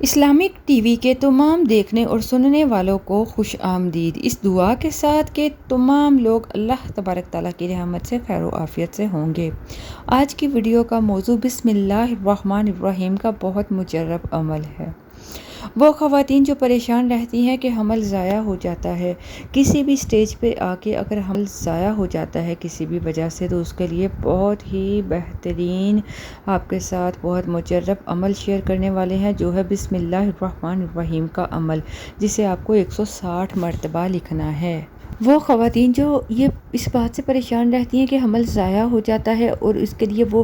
Islamic T V کے تمام دیکھنے اور سننے والوں کو خوش آمدید۔ اس دعا کے ساتھ کہ تمام لوگ اللہ تبارک تعالیٰ کی رحمت سے خیر و عافیت سے ہوں گے۔ آج کی ویڈیو کا موضوع بسم اللہ الرحمن الرحیم کا بہت مجرب عمل ہے۔ وہ خواتین جو پریشان رہتی ہیں کہ حمل ضائع ہو جاتا ہے، کسی بھی سٹیج پہ آ کے اگر حمل ضائع ہو جاتا ہے کسی بھی وجہ سے، تو اس کے لیے بہت ہی بہترین آپ کے ساتھ بہت مجرب عمل شیئر کرنے والے ہیں، جو ہے بسم اللہ الرحمن الرحیم کا عمل، جسے آپ کو 160 مرتبہ لکھنا ہے۔ وہ خواتین جو یہ اس بات سے پریشان رہتی ہیں کہ حمل ضائع ہو جاتا ہے اور اس کے لیے وہ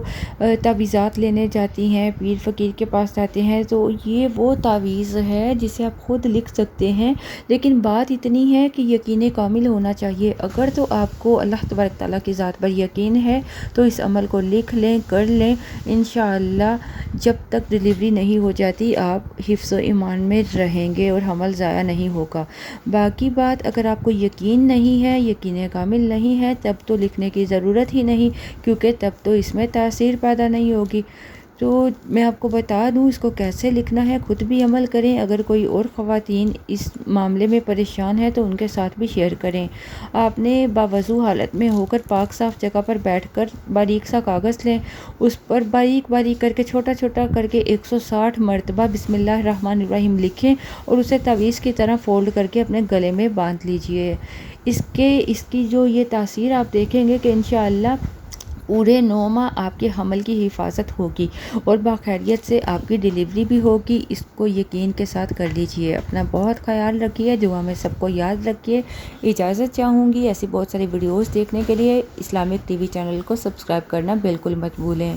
تعویذات لینے جاتی ہیں، پیر فقیر کے پاس جاتے ہیں، تو یہ وہ تعویذ ہے جسے آپ خود لکھ سکتے ہیں، لیکن بات اتنی ہے کہ یقین کامل ہونا چاہیے۔ اگر تو آپ کو اللہ تبارک تعالیٰ کی ذات پر یقین ہے تو اس عمل کو لکھ لیں، کر لیں، انشاءاللہ جب تک ڈیلیوری نہیں ہو جاتی آپ حفظ و ایمان میں رہیں گے اور حمل ضائع نہیں ہوگا۔ باقی بات اگر آپ کو یقین نہیں ہے، یقین کامل نہیں ہے، تب تو لکھنے کی ضرورت ہی نہیں، کیونکہ تب تو اس میں تاثیر پیدا نہیں ہوگی۔ تو میں آپ کو بتا دوں اس کو کیسے لکھنا ہے، خود بھی عمل کریں۔ اگر کوئی اور خواتین اس معاملے میں پریشان ہے تو ان کے ساتھ بھی شیئر کریں۔ آپ نے باوضو حالت میں ہو کر پاک صاف جگہ پر بیٹھ کر باریک سا کاغذ لیں، اس پر باریک باریک کر کے چھوٹا چھوٹا کر کے 160 مرتبہ بسم اللہ الرحمن الرحیم لکھیں اور اسے تعویذ کی طرح فولڈ کر کے اپنے گلے میں باندھ لیجئے۔ اس کی جو یہ تاثیر آپ دیکھیں گے کہ انشاءاللہ پورے 9 ماہ آپ کے حمل کی حفاظت ہوگی اور باخیریت سے آپ کی ڈیلیوری بھی ہوگی۔ اس کو یقین کے ساتھ کر لیجئے۔ اپنا بہت خیال رکھیے، دعا میں سب کو یاد رکھیے۔ اجازت چاہوں گی، ایسی بہت ساری ویڈیوز دیکھنے کے لیے اسلامک ٹی وی چینل کو سبسکرائب کرنا بالکل مت بھولیں۔